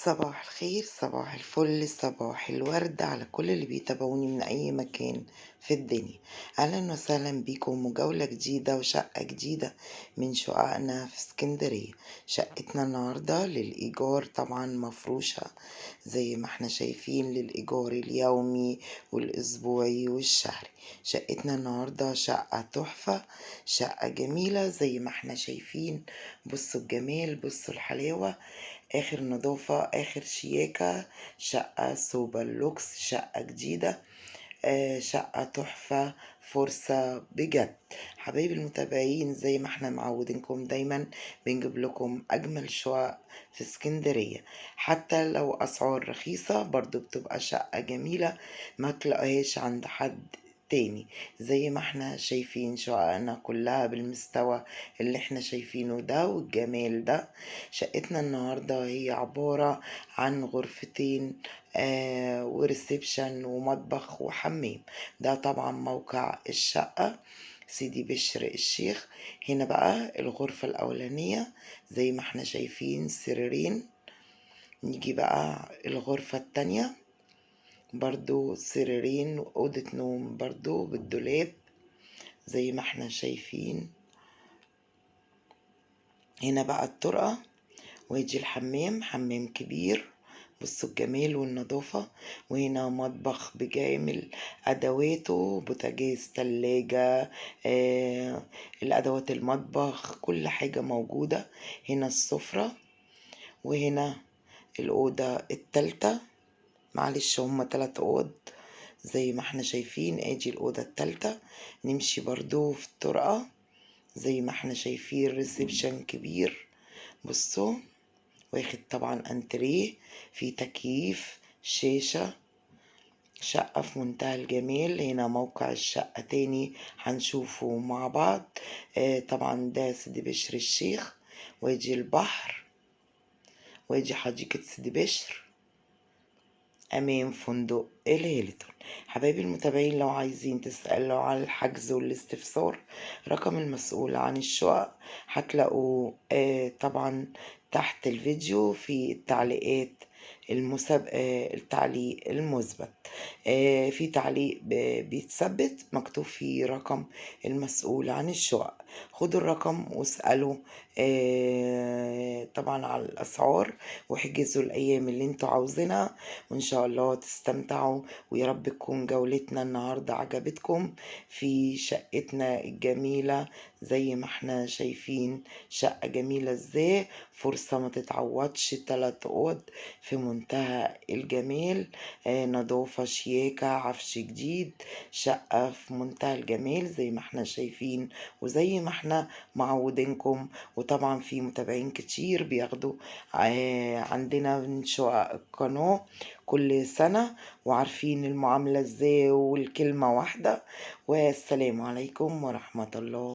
صباح الخير، صباح الفل، صباح الورد على كل اللي بيتابعوني من أي مكان في الدنيا. أهلا وسهلا بيكم وجولة جديدة وشقة جديدة من شققنا في اسكندرية. شقتنا النهاردة للإيجار، طبعا مفروشة زي ما احنا شايفين، للإيجار اليومي والأسبوعي والشهري. شقتنا النهاردة شقة تحفة، شقة جميلة زي ما احنا شايفين. بصوا الجمال، بصوا الحلاوة، اخر نظافة، اخر شياكة. شقة سوبر لوكس، شقة جديدة، شقة تحفة، فرصة بجد. حبايبي المتابعين، زي ما احنا معودينكم دايما بنجيب لكم اجمل شقق في اسكندرية. حتى لو اسعار رخيصة برضو بتبقى شقة جميلة ما تلاقيهاش عند حد تاني. زي ما احنا شايفين شققنا كلها بالمستوى اللي احنا شايفينه ده والجمال ده. شقتنا النهاردة هي عبارة عن غرفتين وريسبشن ومطبخ وحمام. ده طبعا موقع الشقة سيدي بشر الشيخ. هنا بقى الغرفة الأولانية زي ما احنا شايفين سريرين. نيجي بقى الغرفة التانية، برضو سريرين وأوضة نوم برضو بالدولاب زي ما احنا شايفين. هنا بقى الطرقة، ويجي الحمام، حمام كبير، بصوا الجمال والنظافة. وهنا مطبخ بجامل أدواته، بوتاجاز، تلاجة، الأدوات المطبخ كل حاجة موجودة. هنا السفرة، وهنا الأوضة التالتة. معلش هما 3 أوض زي ما احنا شايفين. ادي الأوضة التالتة. نمشي برضو في الطرقة زي ما احنا شايفين، ريسبشن كبير. بصوا، واخد طبعا انتريه، في تكييف، شاشة. شقة في منتهى الجمال. هنا موقع الشقة تاني هنشوفه مع بعض. طبعا ده سيدي بشر الشيخ، ويجي البحر، ويجي حديقة سيدي بشر امام فندق الهيلتون. حبايبي المتابعين، لو عايزين تسألوا على الحجز والاستفسار، رقم المسؤول عن الشقق هتلاقوه طبعا تحت الفيديو في التعليقات المسابقة، التعليق المثبت. في تعليق بيتثبت مكتوب فيه رقم المسؤول عن الشقق. خدوا الرقم واسألوا طبعا على الأسعار، واحجزوا الأيام اللي انتوا عاوزينها، وإن شاء الله تستمتعوا. ويا رب تكون جولتنا النهاردة عجبتكم في شقتنا الجميلة. زي ما احنا شايفين شقة جميلة ازاي، فرصة ما تتعوضش. 3 اوض في منتهى الجمال، نظافة، شياكة، عفش جديد. شقة في منتهى الجمال زي ما احنا شايفين وزي ما احنا معودينكم. وطبعا في متابعين كتير بياخدوا عندنا من شقق القناة كل سنة، وعارفين المعاملة ازاي والكلمة واحدة. والسلام عليكم ورحمة الله.